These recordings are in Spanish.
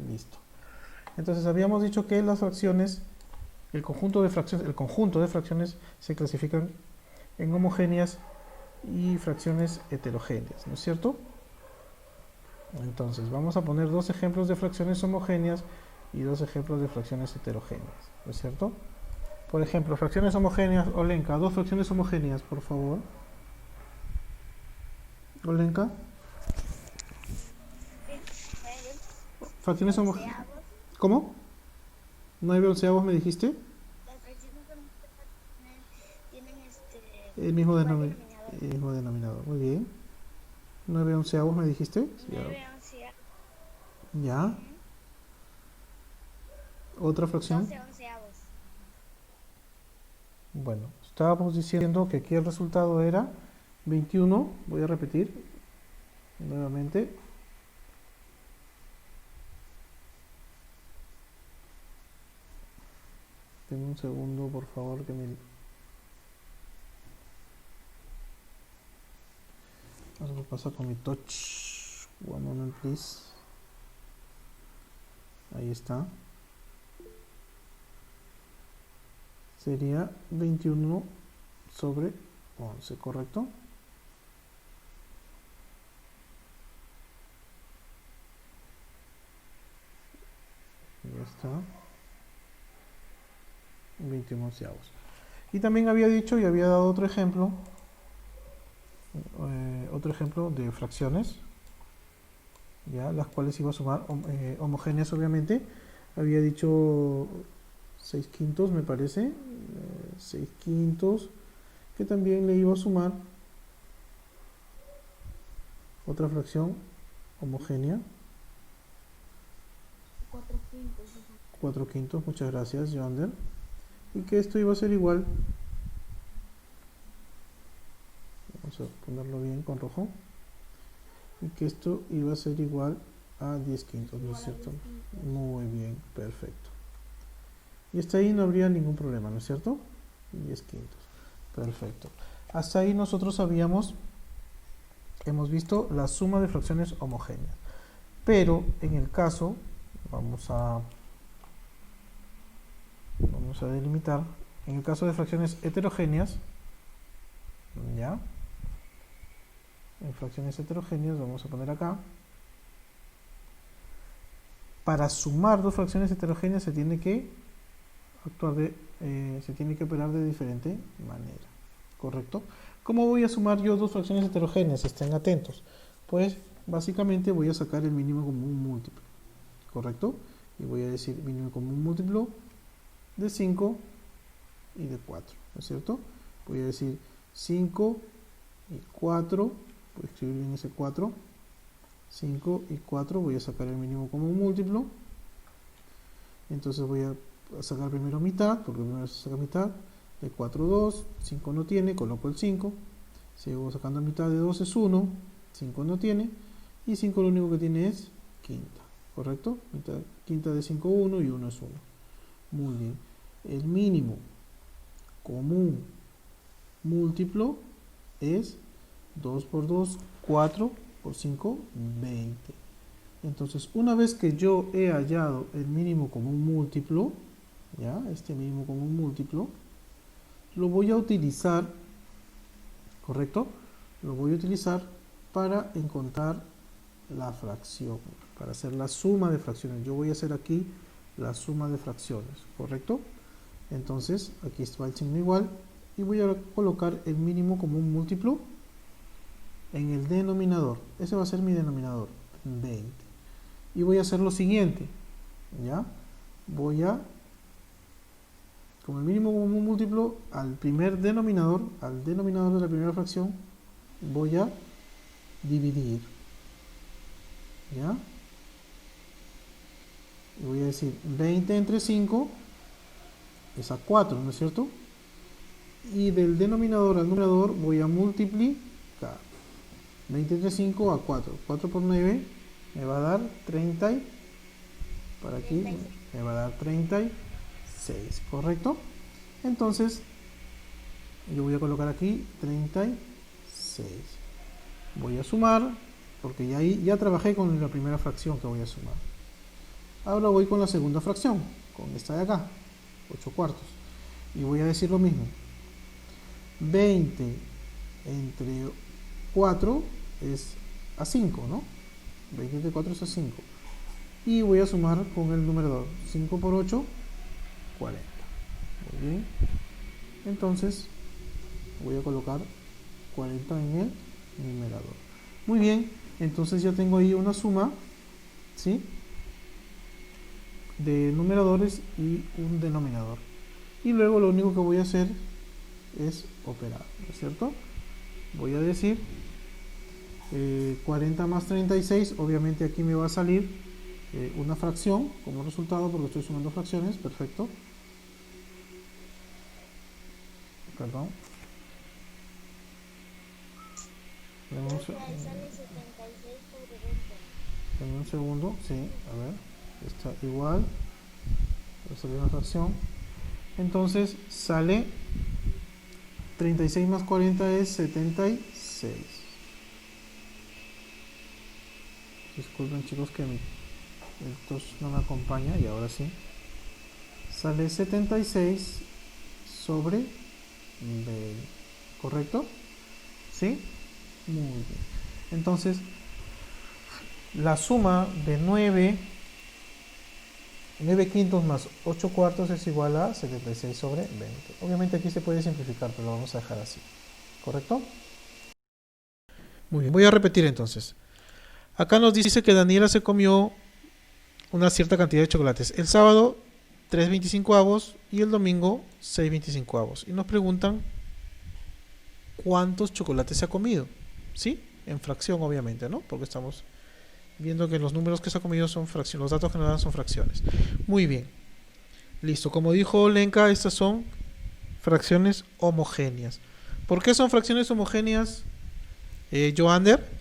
Listo. Entonces habíamos dicho que las fracciones, el conjunto de fracciones se clasifican en homogéneas y fracciones heterogéneas, ¿no es cierto? Entonces vamos a poner dos ejemplos de fracciones homogéneas y dos ejemplos de fracciones heterogéneas, ¿no es cierto? Por ejemplo, fracciones homogéneas, Olenka, dos fracciones homogéneas, por favor. Olenka, fracciones homogéneas. ¿Cómo? 9 onceavos me dijiste. Las fracciones tienen El mismo, igual denominador. denominador. El mismo denominador, muy bien. 9 onceavos me dijiste. 9 onceavos. Ya. Otra fracción. 12 onceavos. Bueno, estábamos diciendo que aquí el resultado era 21. Voy a repetir nuevamente. Denme un segundo, por favor, que me... Algo pasa con mi touch. One moment, please. Ahí está. Sería 21 sobre 11, ¿correcto? Ya está. 21 onceavos. Y también había dicho y había dado otro ejemplo de fracciones, ya, las cuales iba a sumar homogéneas, obviamente. Había dicho 6 quintos, me parece, 6 quintos, que también le iba a sumar otra fracción homogénea. 4 quintos. 4 quintos, muchas gracias, Yonder. Y que esto iba a ser igual, vamos a ponerlo bien con rojo, y que esto iba a ser igual a 10 quintos, ¿no es cierto? Muy bien, perfecto. Y hasta ahí no habría ningún problema, ¿no es cierto? 10 quintos, perfecto. Hasta ahí nosotros hemos visto la suma de fracciones homogéneas. Pero en el caso, vamos a delimitar, en el caso de fracciones heterogéneas, ¿ya? En fracciones heterogéneas vamos a poner acá. Para sumar dos fracciones heterogéneas se tiene que operar de diferente manera, ¿correcto? ¿Cómo voy a sumar yo dos fracciones heterogéneas? Estén atentos. Pues básicamente voy a sacar el mínimo común múltiplo, ¿correcto? Y voy a decir mínimo común múltiplo de 5 y de 4, ¿no es cierto? Voy a decir 5 y 4, voy a escribir bien ese 4, 5 y 4, voy a sacar el mínimo común múltiplo. Entonces voy a sacar primero mitad, porque primero se saca mitad, de 4 2, 5 no tiene, coloco el 5, sigo sacando mitad de 2 es 1, 5 no tiene, y 5 lo único que tiene es quinta, ¿correcto? Quinta de 5 1 y 1 es 1. Muy bien. El mínimo común múltiplo es 2 por 2, 4 por 5, 20. Entonces, una vez que yo he hallado el mínimo común múltiplo, ¿ya? Este mínimo común múltiplo, lo voy a utilizar, ¿correcto? Lo voy a utilizar para encontrar la fracción, para hacer la suma de fracciones. Yo voy a hacer aquí la suma de fracciones, ¿correcto? Entonces, aquí está el signo igual y voy a colocar el mínimo común múltiplo en el denominador. Ese va a ser mi denominador, 20. Y voy a hacer lo siguiente, ¿ya? Voy a, como el mínimo común múltiplo, al primer denominador, al denominador de la primera fracción, voy a dividir, ¿ya? Y voy a decir 20 entre 5 es a 4, ¿no es cierto? Y del denominador al numerador voy a multiplicar 20 entre 5 a 4. 4 por 9 me va a dar 30. Para aquí me va a dar 36, ¿correcto? Entonces, yo voy a colocar aquí 36. Voy a sumar, porque ya trabajé con la primera fracción que voy a sumar. Ahora voy con la segunda fracción, con esta de acá, 8 cuartos. Y voy a decir lo mismo. 20 entre 4 es a 5, ¿no? 20 entre 4 es a 5. Y voy a sumar con el numerador. 5 por 8, 40. Muy bien. Entonces, voy a colocar 40 en el numerador. Muy bien. Entonces ya tengo ahí una suma, ¿sí?, de numeradores y un denominador. Y luego lo único que voy a hacer es operar, ¿no es cierto? Voy a decir 40 más 36, obviamente aquí me va a salir una fracción como resultado porque estoy sumando fracciones, perfecto. Perdón. Ahí sale 76 sobre 20. Dame un segundo, sí, a ver, está igual, va a salir una fracción. Entonces sale 36 más 40 es 76. Disculpen chicos que esto no me acompaña y ahora sí. Sale 76 sobre 20. ¿Correcto? ¿Sí? Muy bien. Entonces, la suma de 9 quintos más 8 cuartos es igual a 76 sobre 20. Obviamente aquí se puede simplificar, pero lo vamos a dejar así. ¿Correcto? Muy bien, voy a repetir entonces. Acá nos dice que Daniela se comió una cierta cantidad de chocolates. El sábado 3,25 y el domingo 6,25. Y nos preguntan cuántos chocolates se ha comido. ¿Sí? En fracción obviamente, ¿no? Porque estamos viendo que los números que se ha comido son fracciones, los datos que nos dan son fracciones. Muy bien. Listo. Como dijo Lenka, estas son fracciones homogéneas. ¿Por qué son fracciones homogéneas, Joander?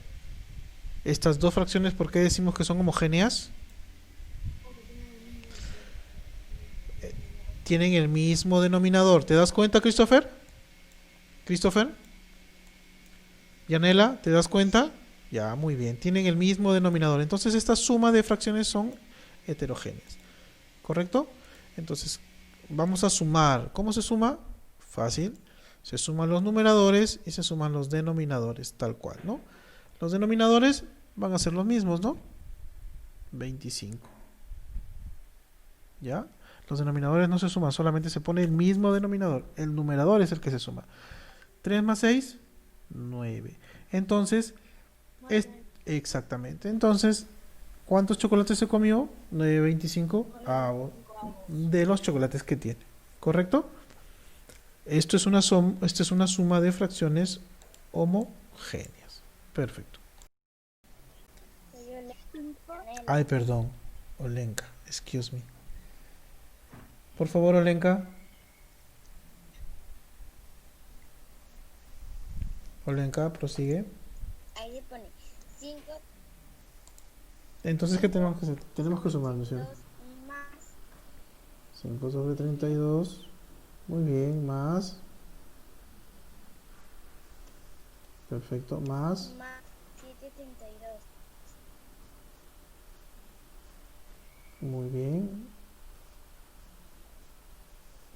Estas dos fracciones, ¿por qué decimos que son homogéneas? Tienen el mismo denominador. ¿Te das cuenta, Christopher? ¿Christopher? ¿Yanela? ¿Te das cuenta? Ya, muy bien. Tienen el mismo denominador. Entonces, esta suma de fracciones son heterogéneas. ¿Correcto? Entonces, vamos a sumar. ¿Cómo se suma? Fácil. Se suman los numeradores y se suman los denominadores, tal cual, ¿no? Los denominadores van a ser los mismos, ¿no? 25. ¿Ya? Los denominadores no se suman, solamente se pone el mismo denominador. El numerador es el que se suma. 3 más 6, 9. Entonces, exactamente. Entonces, ¿cuántos chocolates se comió? 9,25 de los chocolates que tiene. ¿Correcto? Esto es una suma de fracciones homogéneas. Perfecto. Ay, perdón. Olenka, excuse me. Por favor, Olenka. Olenka, prosigue. Ahí le pone 5. Entonces, ¿qué tenemos que hacer? Tenemos que sumar, ¿no es cierto? Más 5 sobre 32. Muy bien, más. Perfecto, más. 7,32. Muy bien.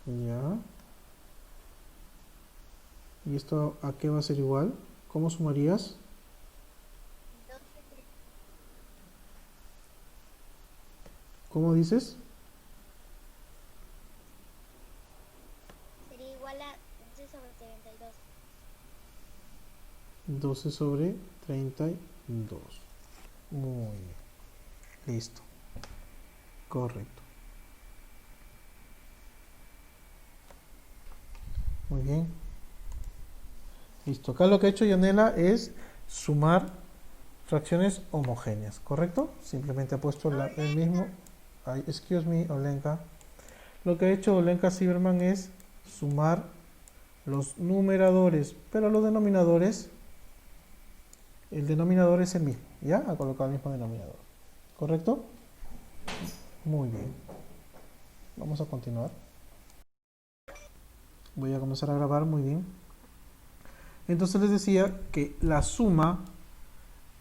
Ya. ¿Y esto a qué va a ser igual? ¿Cómo sumarías? 12 ¿Cómo dices? sería igual a 12 sobre 32. 12 sobre 32. Muy bien. Listo. Correcto. Muy bien. Listo. Acá lo que ha hecho Yanela es sumar fracciones homogéneas, ¿correcto? Simplemente ha puesto el mismo. Ay, excuse me, Olenka. Lo que ha hecho Olenka Silverman es sumar los numeradores, pero los denominadores, el denominador es el mismo, ¿ya? Ha colocado el mismo denominador, ¿correcto? Muy bien. Vamos a continuar. Voy a comenzar a grabar, muy bien. Entonces les decía que la suma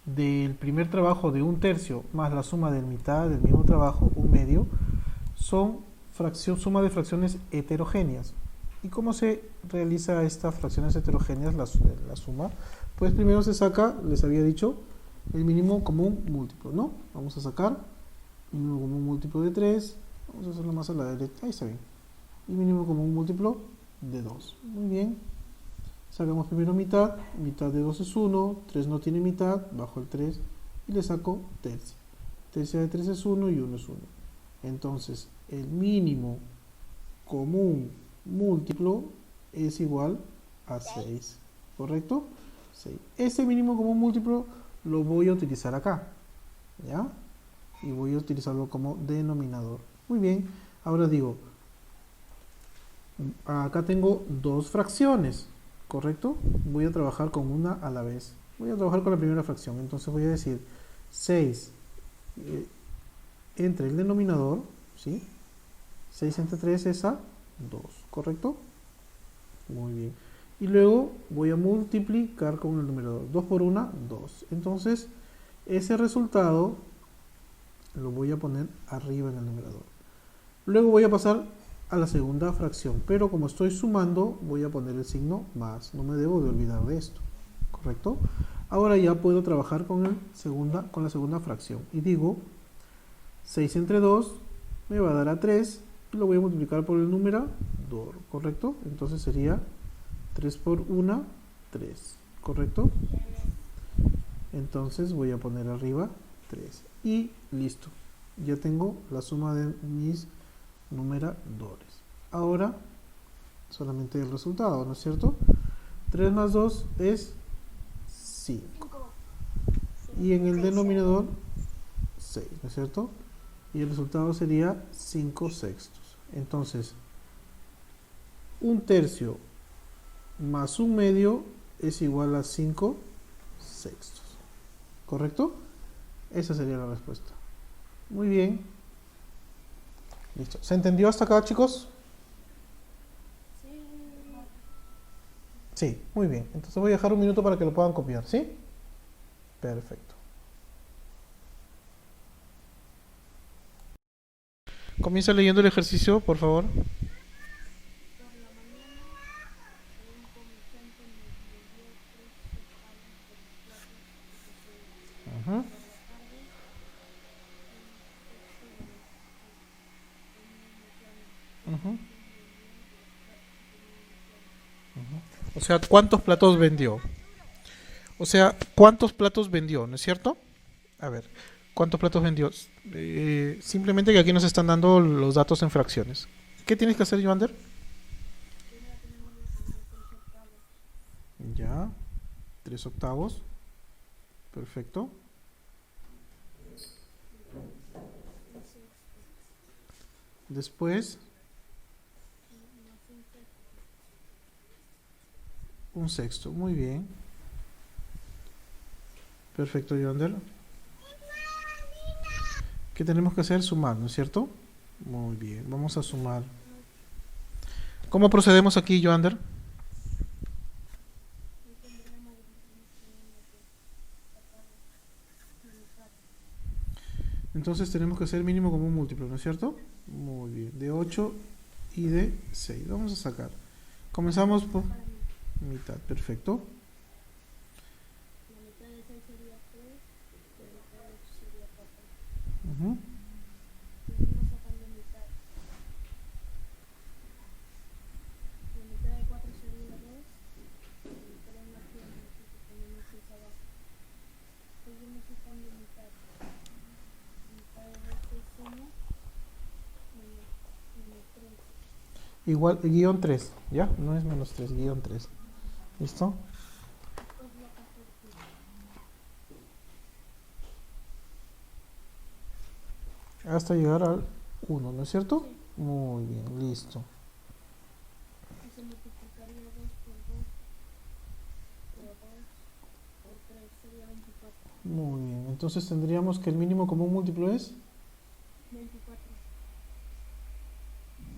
del primer trabajo de un tercio más la suma de mitad del mismo trabajo, un medio, son suma de fracciones heterogéneas. ¿Y cómo se realiza estas fracciones heterogéneas, la suma? Pues primero se saca, les había dicho, el mínimo común múltiplo, ¿no? Vamos a sacar el mínimo común múltiplo de 3, vamos a hacerlo más a la derecha, ahí está bien. El mínimo común múltiplo de 2, muy bien. Sacamos primero mitad, mitad de 2 es 1, 3 no tiene mitad, bajo el 3 y le saco tercia. Tercia de 3 es 1 y 1 es 1. Entonces, el mínimo común múltiplo es igual a 6, ¿correcto? 6. Este mínimo común múltiplo lo voy a utilizar acá, ¿ya? Y voy a utilizarlo como denominador. Muy bien, ahora digo, acá tengo dos fracciones, ¿correcto? Voy a trabajar con una a la vez. Voy a trabajar con la primera fracción, entonces voy a decir 6 entre el denominador, ¿sí? 6 entre 3 es a 2, ¿correcto? Muy bien. Y luego voy a multiplicar con el numerador. 2 por 1, 2. Entonces, ese resultado lo voy a poner arriba en el numerador. Luego voy a pasar a la segunda fracción, pero como estoy sumando, voy a poner el signo más. No me debo de olvidar de esto, ¿correcto? Ahora ya puedo trabajar con la segunda fracción. Y digo, 6 entre 2 me va a dar a 3, y lo voy a multiplicar por el numerador, ¿correcto? Entonces sería 3 por 1, 3, ¿correcto? Entonces voy a poner arriba 3 y listo. Ya tengo la suma de mis numeradores. Ahora solamente el resultado, ¿no es cierto? 3 más 2 es 5. Y en el denominador 6, ¿no es cierto? Y el resultado sería 5 sextos. Entonces, un tercio más un medio es igual a 5 sextos. ¿Correcto? Esa sería la respuesta. Muy bien. Listo. ¿Se entendió hasta acá, chicos? Sí, muy bien. Entonces voy a dejar un minuto para que lo puedan copiar, ¿sí? Perfecto. Comienza leyendo el ejercicio, por favor. Ajá. Ajá. Ajá. O sea, ¿cuántos platos vendió? O sea, ¿cuántos platos vendió? ¿No es cierto? A ver, ¿cuántos platos vendió? Simplemente que aquí nos están dando los datos en fracciones. ¿Qué tienes que hacer, Joander? Ya, 3 octavos. Perfecto. Después, un sexto. Muy bien. Perfecto, Joander. ¿Qué tenemos que hacer? Sumar, ¿no es cierto? Muy bien, vamos a sumar. ¿Cómo procedemos aquí, Joander? Entonces tenemos que hacer mínimo común múltiplo, ¿no es cierto? Muy bien, de 8 y de 6. Vamos a sacar. Comenzamos por mitad, perfecto. Uh-huh. Igual, guión 3, ¿ya? No es menos 3, guión 3. ¿Listo? Hasta llegar al 1, ¿no es cierto? Muy bien, listo. Muy bien, entonces tendríamos que el mínimo común múltiplo es 24.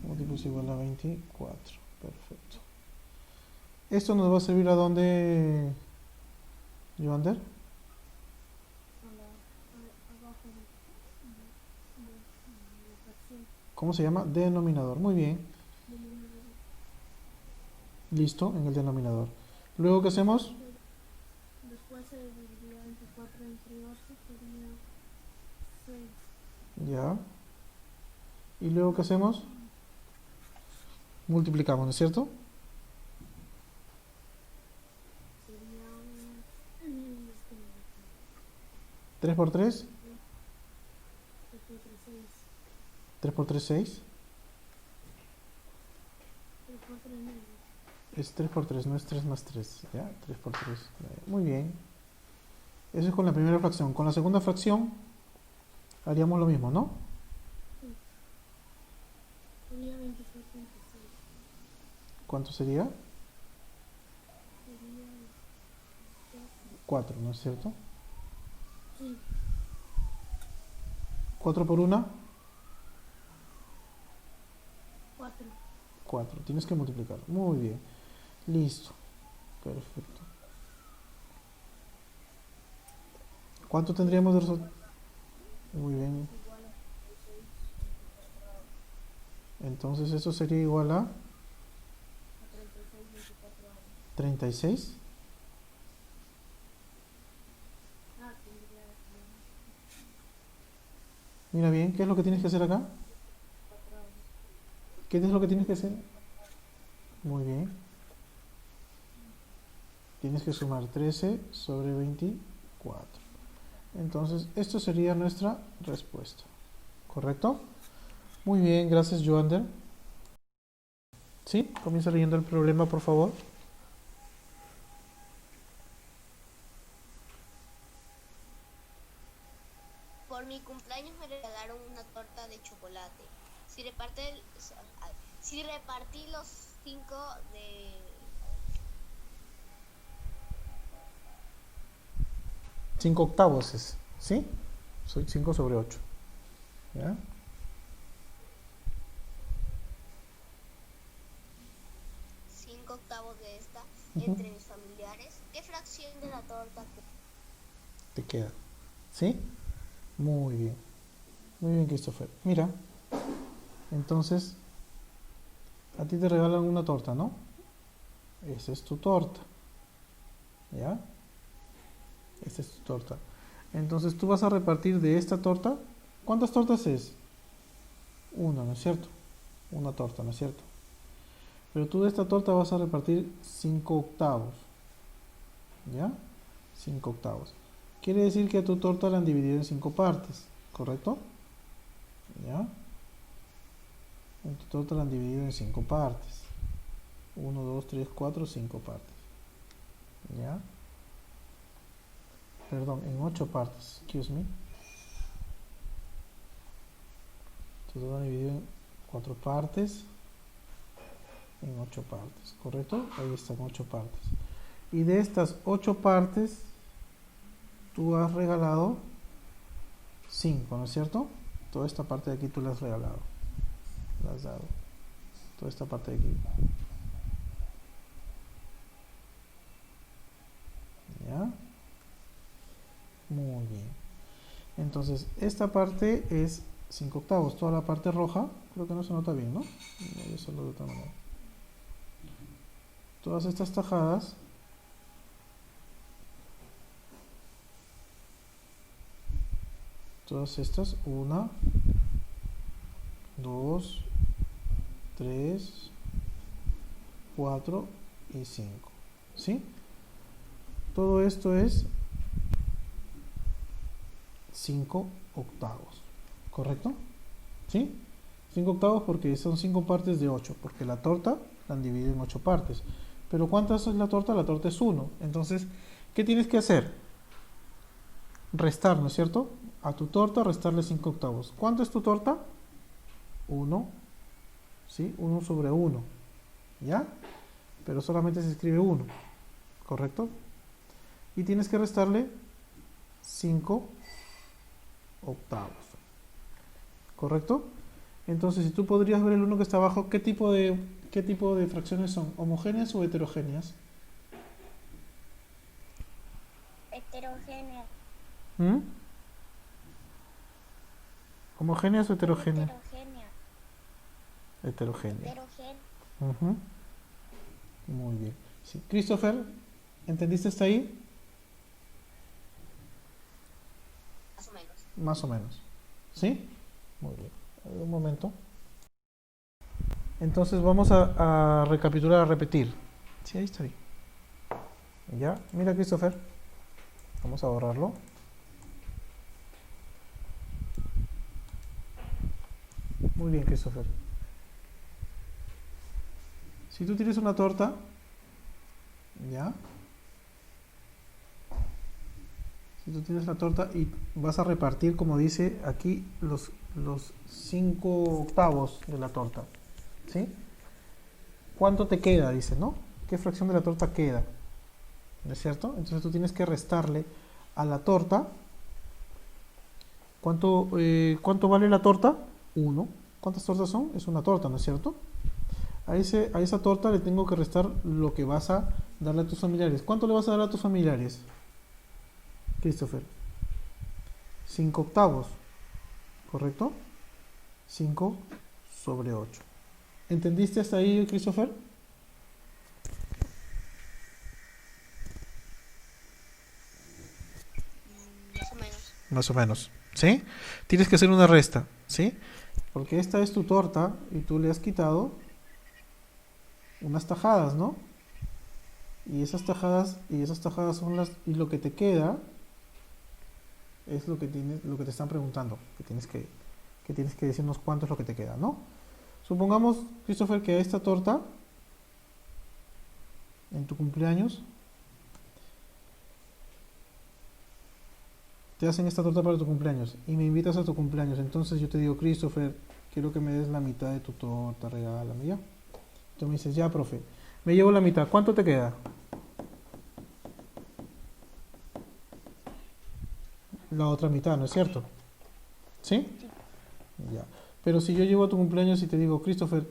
múltiplo es igual a 24. Perfecto. ¿Esto nos va a servir a dónde, Joander? ¿Cómo se llama? Denominador. Muy bien. Listo, en el denominador. Luego, ¿qué hacemos? Después se dividiría entre 4 entre 8 sería 6. Ya. ¿Y luego qué hacemos? Multiplicamos, ¿no es cierto? Sería 3 por 3, 6. 3 por 3, 6. 3 por 3 9. Es 3 por 3, no es 3 más 3. ¿Ya? 3 por 3. Muy bien. Eso es con la primera fracción. Con la segunda fracción haríamos lo mismo, ¿no? Sería 26.6. ¿Cuánto sería? Sería 4, ¿no es cierto? sí, 4 por 1, 4. 4. Tienes que multiplicar. Muy bien. Listo. Perfecto. ¿Cuánto tendríamos de resultado? Muy bien. Entonces eso sería igual a 36. Mira bien, ¿qué es lo que tienes que hacer acá? ¿Qué es lo que tienes que hacer? Muy bien. Tienes que sumar 13 sobre 24. Entonces, esto sería nuestra respuesta. ¿Correcto? Muy bien, gracias, Joander. ¿Sí? Comienza leyendo el problema, por favor. Por mi cumpleaños me regalaron una torta de chocolate. Si repartí los 5 de... 5 octavos es, ¿sí? Soy 5 sobre 8. ¿Ya? 5 octavos de esta Ujú. entre mis familiares, ¿qué fracción de la torta Te queda. ¿Sí? Muy bien. Muy bien, Christopher. Mira, entonces, a ti te regalan una torta, ¿no? Esa es tu torta. ¿Ya? Esta es tu torta. Entonces tú vas a repartir de esta torta. ¿Cuántas tortas es? Una, ¿no es cierto? Una torta, ¿no es cierto? Pero tú de esta torta vas a repartir 5 octavos. ¿Ya? 5 octavos. Quiere decir que a tu torta la han dividido en 5 partes. ¿Correcto? ¿Ya? En tu torta la han dividido en 5 partes. 1, 2, 3, 4, 5 partes. ¿Ya? Perdón, en 8 partes. Excuse me. Tu torta la han dividido en 4 partes. En 8 partes. ¿Correcto? Ahí están 8 partes. Y de estas 8 partes, tú has regalado 5, ¿no es cierto? Toda esta parte de aquí tú la has regalado. La has dado. Toda esta parte de aquí. ¿Ya? Muy bien. Entonces, esta parte es 5 octavos. Toda la parte roja, creo que no se nota bien, ¿no? Voy a hacerlo de otra manera. Todas estas tajadas todas estas, 1, 2, 3, 4 y 5. ¿Sí? Todo esto es 5 octavos. ¿Correcto? ¿Sí? 5 octavos porque son 5 partes de 8. Porque la torta la han dividido en 8 partes. Pero ¿cuántas es la torta? La torta es 1. Entonces, ¿qué tienes que hacer? Restar, ¿no es cierto? A tu torta restarle 5 octavos. ¿Cuánto es tu torta? 1. ¿Sí? 1 sobre 1. ¿Ya? Pero solamente se escribe 1. ¿Correcto? Y tienes que restarle 5 octavos. ¿Correcto? Entonces, si tú podrías ver el 1 que está abajo, ¿qué tipo de fracciones son? ¿Homogéneas o heterogéneas? Heterogénea. ¿Mm? ¿Homogéneas o heterogéneas? Heterogénea. Heterogénea. Heterogéneo. Ujú. Muy bien. Sí. Christopher, ¿entendiste hasta ahí? Más o menos. Más o menos. ¿Sí? Muy bien. A ver, un momento. Entonces vamos a recapitular, a repetir. Sí, ahí está bien. Ya, mira Christopher. Vamos a borrarlo. Muy bien, Christopher. Si tú tienes una torta, ¿ya? Si tú tienes la torta y vas a repartir, como dice aquí, los 5 octavos de la torta, ¿sí? ¿Cuánto te queda? Dice, ¿no? ¿Qué fracción de la torta queda? ¿No es cierto? Entonces tú tienes que restarle a la torta. ¿Cuánto vale la torta? 1. ¿Cuántas tortas son? Es una torta, ¿no es cierto? A esa torta le tengo que restar lo que vas a darle a tus familiares. ¿Cuánto le vas a dar a tus familiares, Christopher? 5 octavos, ¿correcto? 5 sobre 8. ¿Entendiste hasta ahí, Christopher? Más o menos. Más o menos, ¿sí? Tienes que hacer una resta, ¿sí? Porque esta es tu torta y tú le has quitado unas tajadas, ¿no? Y esas tajadas son las, y lo que te queda es lo que te están preguntando, que tienes que decirnos cuánto es lo que te queda, ¿no? Supongamos, Christopher, que a esta torta en tu cumpleaños te hacen esta torta para tu cumpleaños y me invitas a tu cumpleaños. Entonces yo te digo, Christopher, quiero que me des la mitad de tu torta, regálame ya. Tú me dices, ya, profe, me llevo la mitad. ¿Cuánto te queda? La otra mitad, ¿no es cierto? ¿Sí? Ya. Pero si yo llego a tu cumpleaños y te digo, Christopher,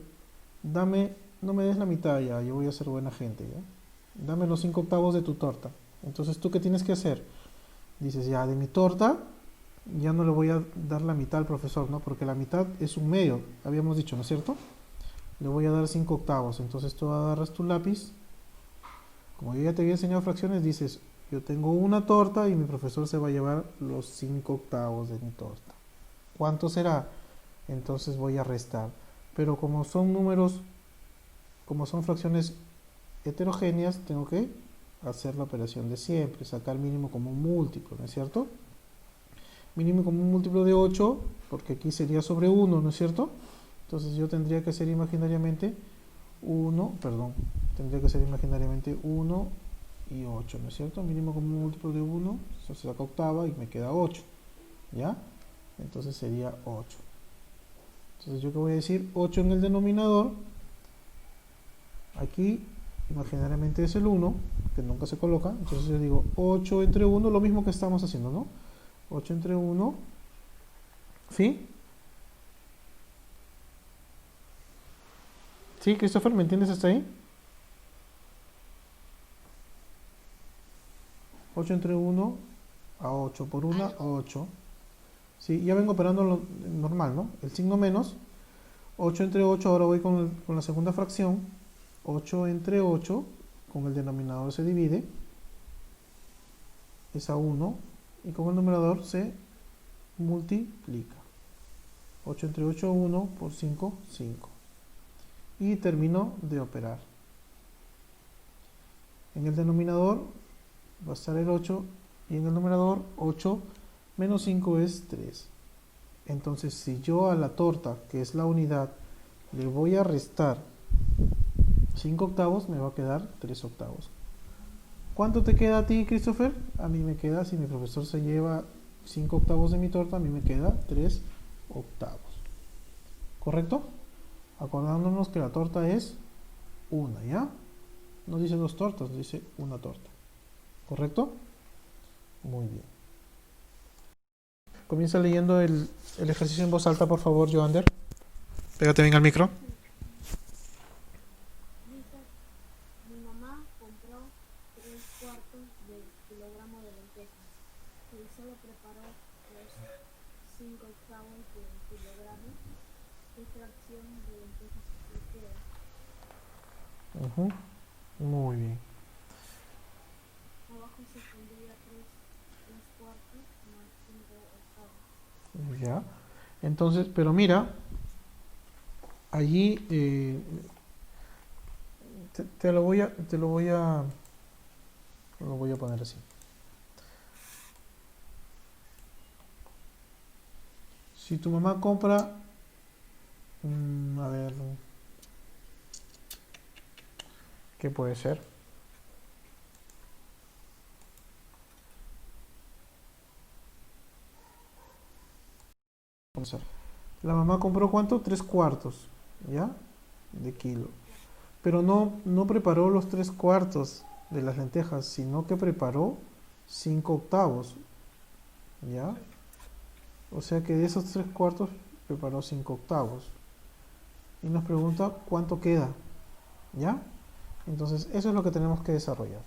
no me des la mitad ya, yo voy a ser buena gente, ¿ya? Dame los 5 octavos de tu torta. Entonces, ¿tú qué tienes que hacer? Dices, ya, de mi torta, ya no le voy a dar la mitad al profesor, ¿no? Porque la mitad es un medio, habíamos dicho, ¿no es cierto? Le voy a dar 5 octavos. Entonces tú agarras tu lápiz. Como yo ya te había enseñado fracciones, dices, yo tengo una torta y mi profesor se va a llevar los 5 octavos de mi torta. ¿Cuánto será? Entonces voy a restar. Pero como son números, como son fracciones heterogéneas, tengo que hacer la operación de siempre, sacar mínimo común múltiplo, ¿no es cierto? Mínimo común múltiplo de 8, porque aquí sería sobre 1, ¿no es cierto? Entonces yo tendría que hacer imaginariamente 1 y 8, ¿no es cierto? Mínimo común múltiplo de 1, eso se saca octava y me queda 8, ¿ya? Entonces sería 8. Entonces yo que voy a decir 8 en el denominador, aquí imaginariamente es el 1, que nunca se coloca, entonces yo digo 8 entre 1, lo mismo que estamos haciendo, ¿no? 8 entre 1, ¿sí? ¿Sí, Christopher? ¿Me entiendes hasta ahí? 8 entre 1 a 8, por 1 a 8. Sí, ya vengo operando lo normal, ¿no? El signo menos, 8 entre 8, ahora voy con la segunda fracción, 8 entre 8, con el denominador se divide, es a 1, y con el numerador se multiplica. 8 entre 8, 1, por 5, 5. Y termino de operar. En el denominador va a estar el 8 y en el numerador 8 menos 5 es 3. Entonces si yo a la torta, que es la unidad, le voy a restar 5 octavos, me va a quedar 3 octavos. ¿Cuánto te queda a ti, Christopher? A mí me queda, si mi profesor se lleva 5 octavos de mi torta, a mí me queda 3 octavos. ¿Correcto? Acordándonos que la torta es una, ¿ya? No dice 2 tortas, dice una torta. ¿Correcto? Muy bien. Comienza leyendo el ejercicio en voz alta, por favor, Joander. Pégate bien al micro. Dice, mi mamá compró 3/4 de kilogramo de lentejas y solo preparó los 5 octavos de kilogramo. ¿qué fracción de lentejas le queda? Ujú. Muy bien. Abajo se pondría 3 cuartos más 5 octavos. Ya. Entonces, pero mira, allí te lo voy a poner así. Si tu mamá compra, a ver, ¿qué puede ser? Vamos a ver. La mamá compró ¿cuánto? 3 cuartos, ¿ya? De kilo. Pero no preparó los 3 cuartos de las lentejas, sino que preparó 5 octavos, ¿ya? O sea que de esos 3 cuartos preparó 5 octavos. Y nos pregunta cuánto queda, ¿ya? Entonces eso es lo que tenemos que desarrollar.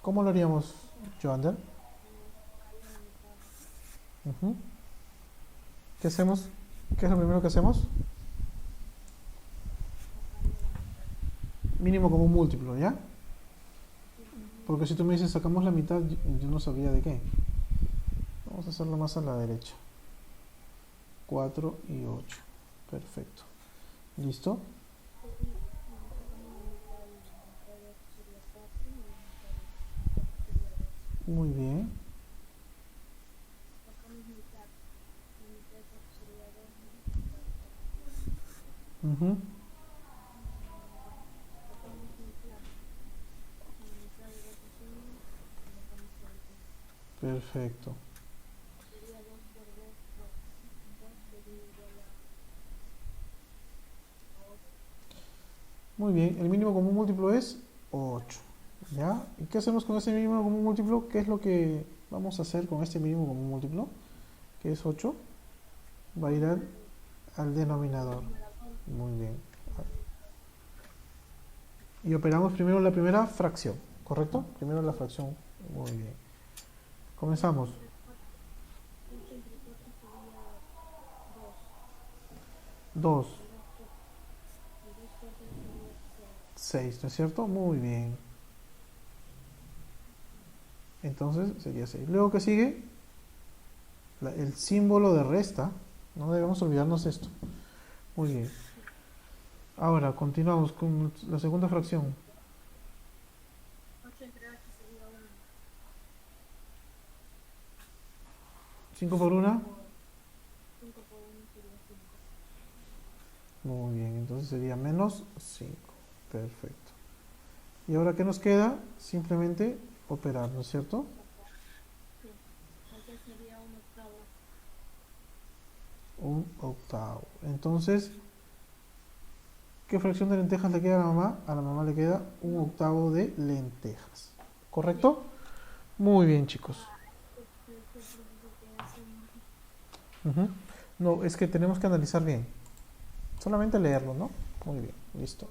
¿Cómo lo haríamos, Joander? Ujú. ¿Qué hacemos? ¿Qué es lo primero que hacemos? Mínimo como un múltiplo, ¿ya? Porque si tú me dices sacamos la mitad, yo no sabría de qué. Vamos a hacerlo más a la derecha. 4 y 8. Perfecto. ¿Listo? Muy bien. Ujú. Perfecto. Muy bien. El mínimo común múltiplo es 8. ¿Ya? ¿Y qué hacemos con ese mínimo común múltiplo? ¿Qué es lo que vamos a hacer con este mínimo común múltiplo? Que es 8. Va a ir al denominador. Muy bien. Y operamos primero la primera fracción, ¿correcto? Primero la fracción. Muy bien. Comenzamos. 2, 6, ¿no es cierto? Muy bien. Entonces sería 6. Luego, ¿qué sigue? El símbolo de resta. No debemos olvidarnos esto. Muy bien. Ahora, continuamos con la segunda fracción. 8 entre 8 sería 1. 5 por 1. 5 por 1 sería 5. Muy bien, entonces sería menos 5. Perfecto. ¿Y ahora qué nos queda? Simplemente operar, ¿no es cierto? Sí. Aquí sería 1 octavo. Un octavo. Entonces, ¿qué fracción de lentejas le queda a la mamá? A la mamá le queda un octavo de lentejas. ¿Correcto? Muy bien, chicos. Ujú. No, es que tenemos que analizar bien. Solamente leerlo, ¿no? Muy bien, listo.